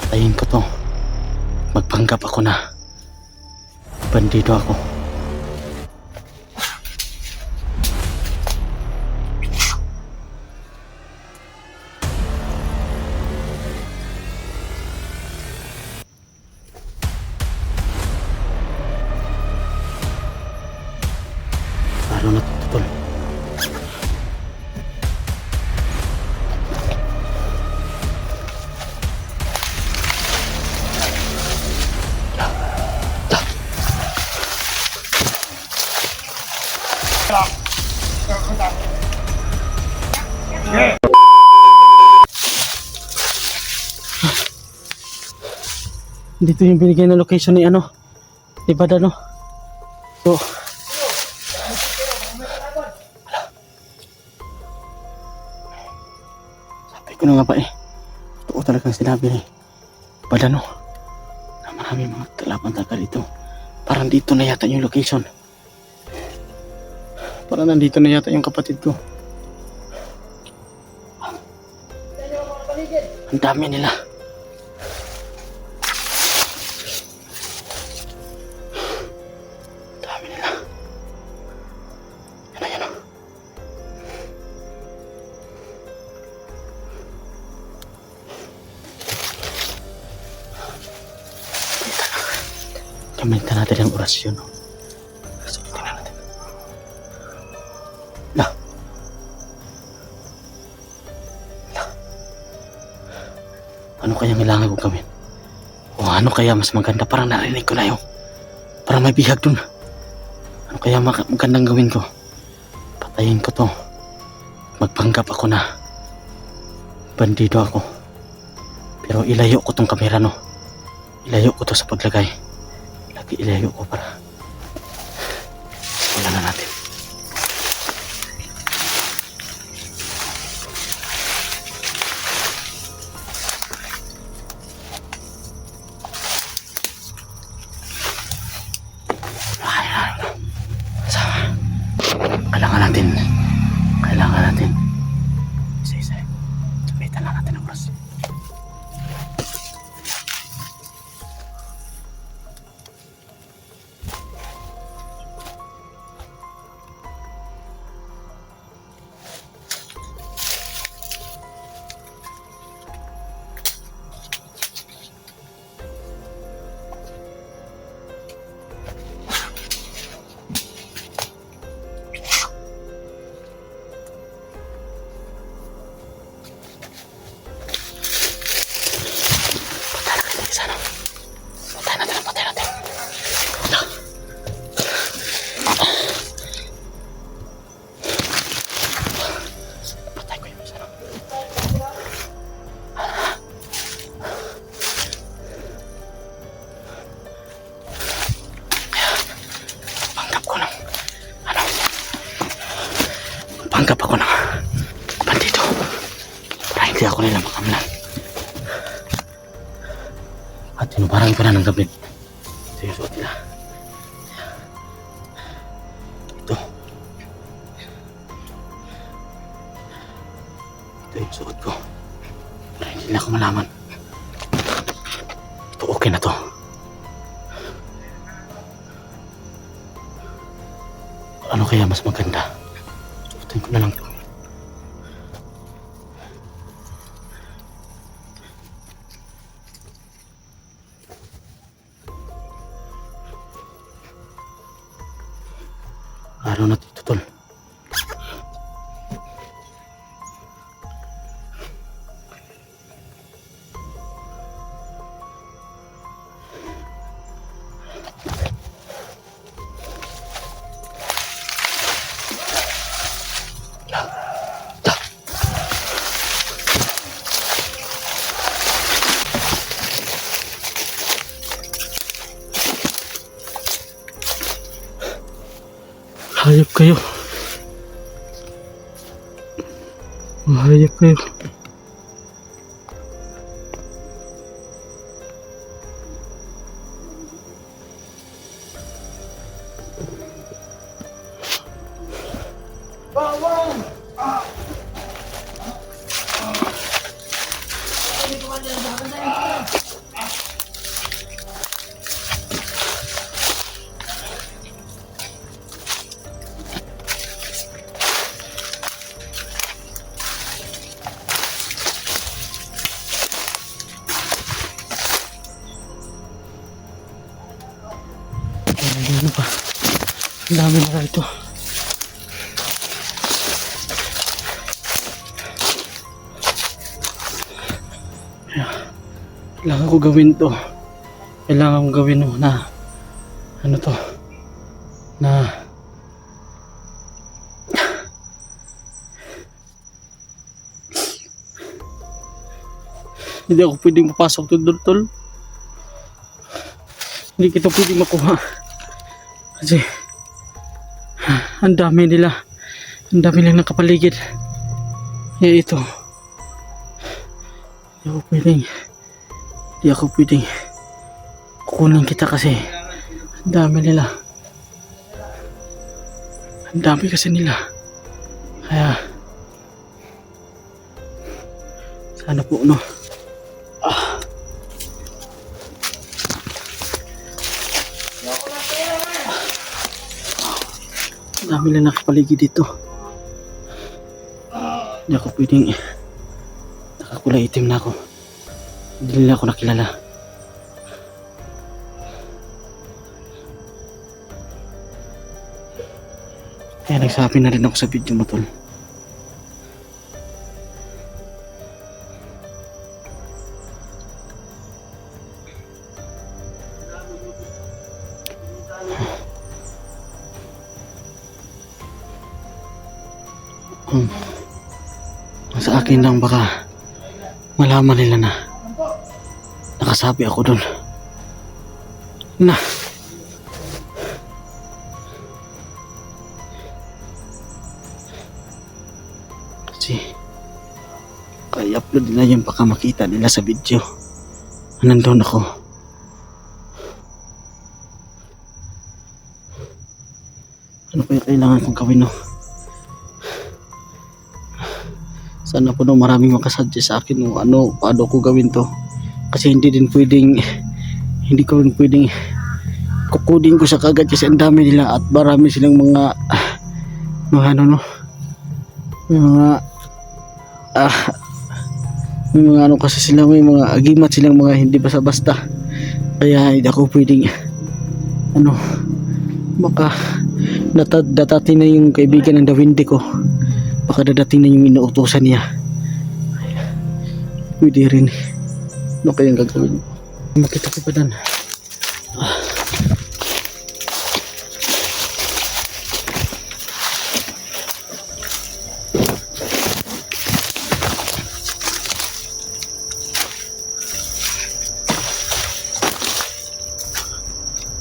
Patayin ko to. Magpanggap ako na bandido ako. Lalo na tutol. Dito yung binigay na location ni ano, ni Badano. So, sabi ko na nga ba totoo talagang sinabi ni Badano na marami mga kalaban talaga dito. Parang dito na yata yung location. Parang nandito na yata yung kapatid ko. Ang dami nila. Ang dami nila. Yan na, yan na. Gamitin natin ang orasyon. Sabitin na natin. Lah. Ano kaya kailangan kong gawin? O ano kaya mas maganda? Parang narinig ko na yun. Parang may bihag dun. Ano kaya magandang gawin ko? Patayin ko to. Magpanggap ako na bandido ako. Pero ilayo ko tong kamera, no? Ilayo ko to sa paglagay. Lagi ilayo ko para wala na natin. Kailangan natin isa-isa. Sabitan lang natin ang oras. Panggap ako ng bandido para hindi ako nila makamlan. At tinubarang ko na ng gabi. Ito yung suot nila. Ito. Ito yung suot ko para hindi nila ako malaman. Ito okay na to. Ano kaya mas maganda? Suotin ko na lang to. Araw na dito, tol. Hayop kayo. Hayop kayo. Bawang! Ano pa? Ang dami na ito. Kailangan ko gawin to. Kailangan ko gawin na ano to, na hindi ako pwedeng papasok doon, tol. Hindi kita pwedeng makuha kasi ang dami nila, ang dami lang nakapaligid. Kaya ito, hindi ako pwedeng kukunin kita kasi ang dami nila, ang dami kasi nila. Kaya sana po no, ang dami lang nakapaligid dito. Hindi ako pwedeng, nakakulay itim na ako, hindi nila ako nakilala. Kaya nagsabi na rin ako sa video mo, tol. Sa akin lang baka malaman nila na nakasabi ako dun na kasi kaya upload nila yun, baka makita nila sa video na nandun ako. Ano pa yung kailangan kong gawin, no? Sana po no, maraming makasuggest sa akin no, ano, paano ko gawin to. Kasi hindi ko rin pwedeng kukudin ko sa kagad kasi ang dami nila at marami silang mga ano no, may mga ano kasi sila, may mga agimat silang mga hindi basta-basta. Kaya hindi ako pwedeng ano, baka datatin na yung kaibigan ng Dawindi ko, baka dadating na yung inuutosan niya. Pwede rin. Ano kayang gagawin? Makita ko pa dan.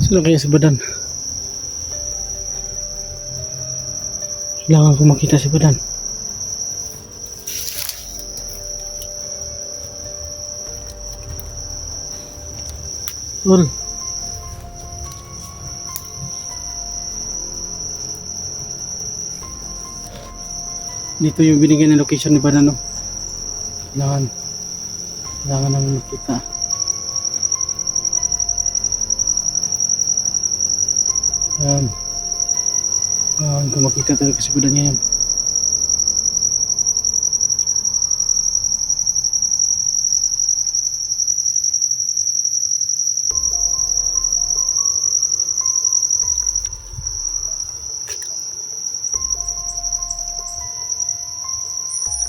Sila kaya si Badan? Kailangan ko makita si Badan. Tol, dito yung binigyan ng location ni Badan, no? Kailangan namin makita. Kailangan ko makita talaga si Badan ngayon.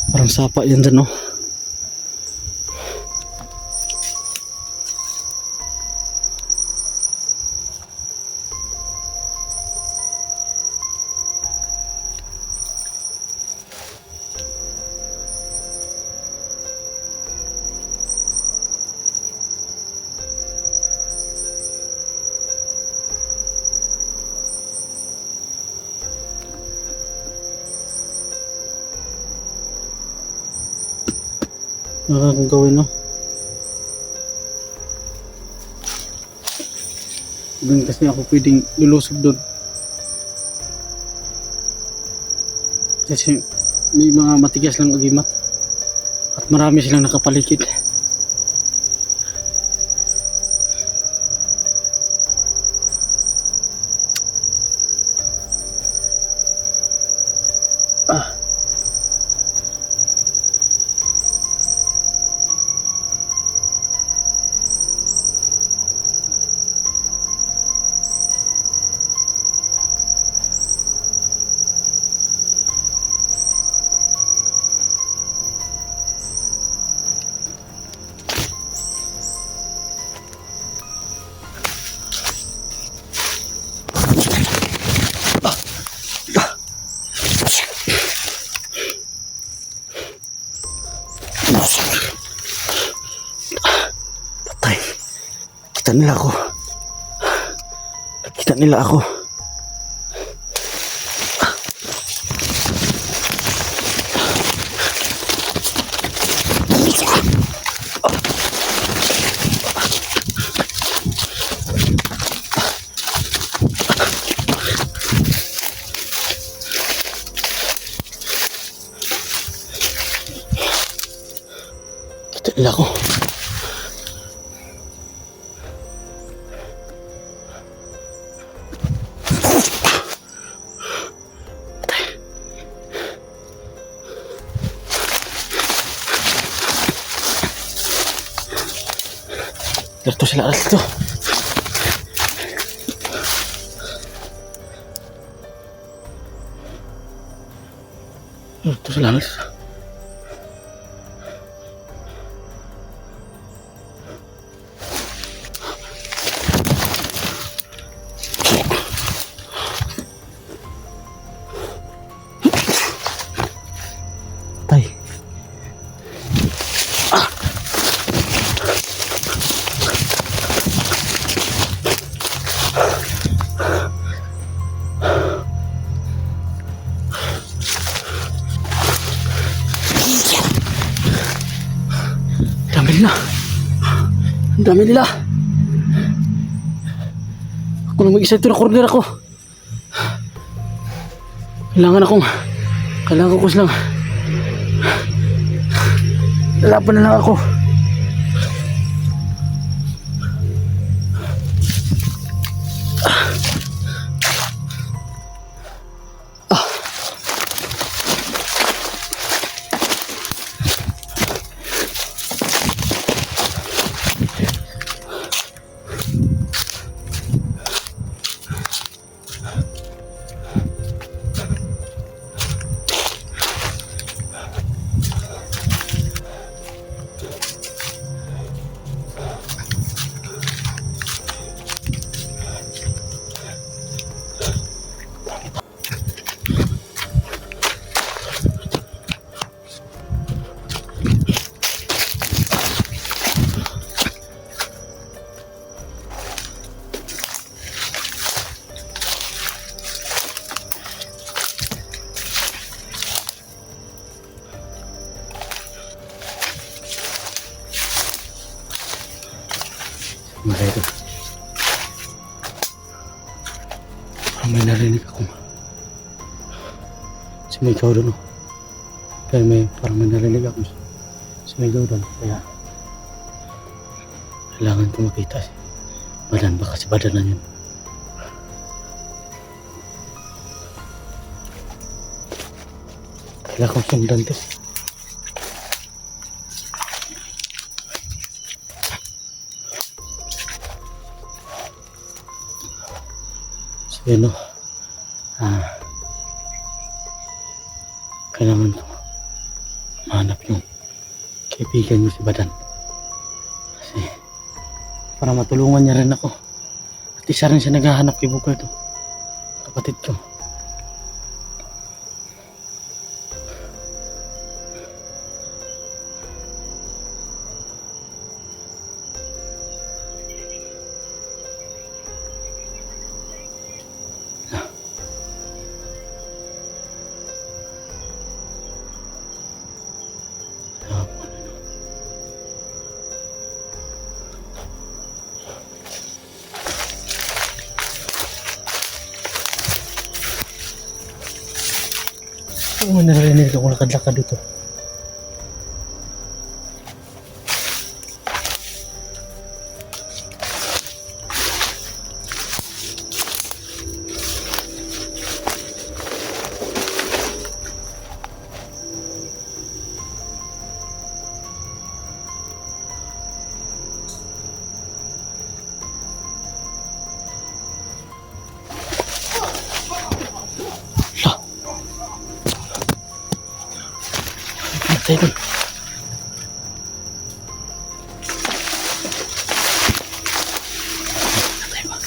Parang sapa yan dyan, no? Nakakang gawin, no? Doon kasi ako pwedeng lulusob doon. Kasi may mga matigas lang agimat at marami silang nakapaligid. Nakita nila ako. Nakita nila ako. Nakita nila ako. Dito sila, dito. Dito sila, dito. Tay. Dami nila. Ang dami nila. Ako lang mag-isa dito na corner ako. Kailangan ko silang lalaban na lang ako. Mga ito. Parang may narinig akong sumigaw doon. Kaya parang may narinig akong sumigaw doon. Kaya kailangan ko makita si Badan. Baka si Badan na yun. Kailangan kong sundan to. Ano, kailangan ko mahanap yung kaibigan niyo si Badan. Kasi para matulungan niya rin ako. At isa rin siya naghahanap kay Bugard, kapatid ko. Ano narinig ako lakad-lakad dito? Tayo dun. Tayo ba?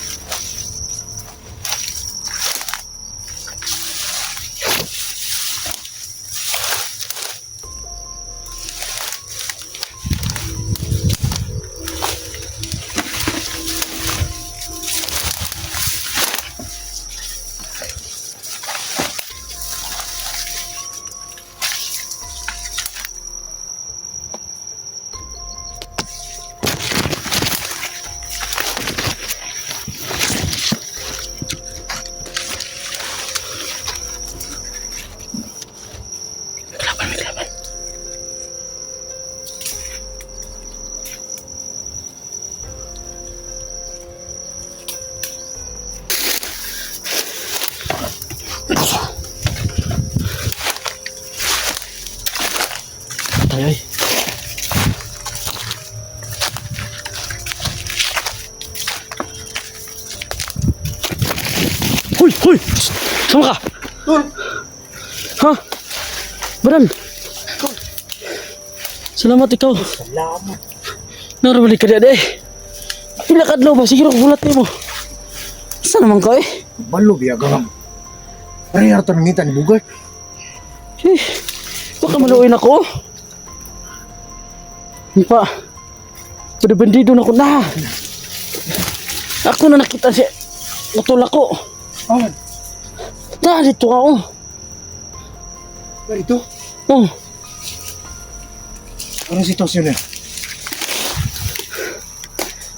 Hoy! Hoy! Sama ka! Tol! Ha? Baran! Salamat ikaw. Salamat. Narabalik ka na eh. Pila ka adlaw ba? Sige ro, bulat mo. Saan naman ka eh? Balo biya ka. Parehar to nangita ni Bugay. Eh, baka maluin ako. Hindi pa. Padabandido na ako na. Ako na nakita siya. Utol ako. Awan. Dito ako. Ito. Oh, Anong sitwasyon niya?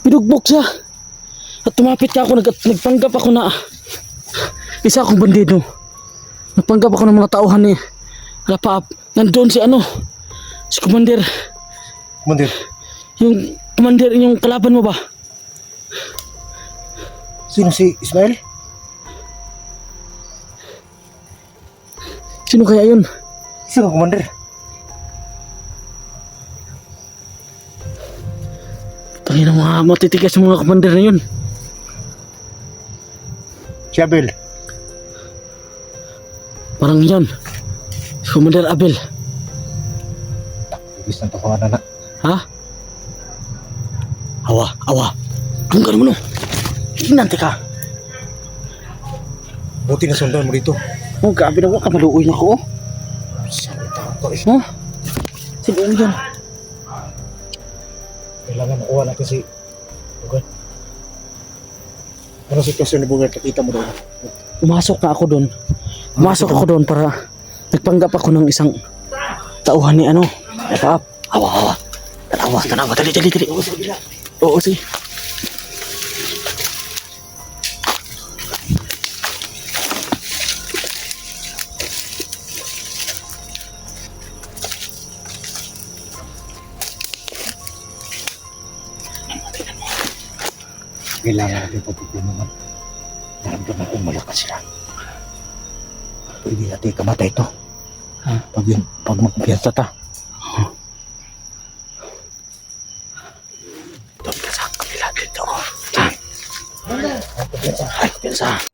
pinugbok siya. At tumapit ka ako, nagpanggap ako na isa akong bandido. Nagpanggap ako ng mga tauhan ni Rapaap. Nandun si si Commander. Kumandir, Yung Commander, yung kalaban mo ba? sino si Ismael? Sino kaya yun? Sino Kumandir? Tangin na mga matitigas yung mga Commander na yun. Si Abel. Parang yan. Si Commander Abel. Ibig ng takuan na. Ha? Awa. Tunggan mo no. Hinante ka. Buti na sundan mo dito. Oh, gabi na ka, maluoy na ako. Saan tao ko eh. Ha? Sige mo dyan. Kailangan makuha natin si Bugay. Anong sitwasyon ni Bugay? Nakita mo doon. Pumasok na ako doon. Pumasok ako doon para nagpanggap ako ng isang tauhan ni Rapaap. Awa. Tanawa. Dali. Oo, sige. Kailangan natin pagpupulungan. Naramdaman kong malakas sila. Pwede natin kamatay ito. Pag magkumpiyansa ta. Doon ka sa kabila dito. Saan? Ay, kumpiyansa.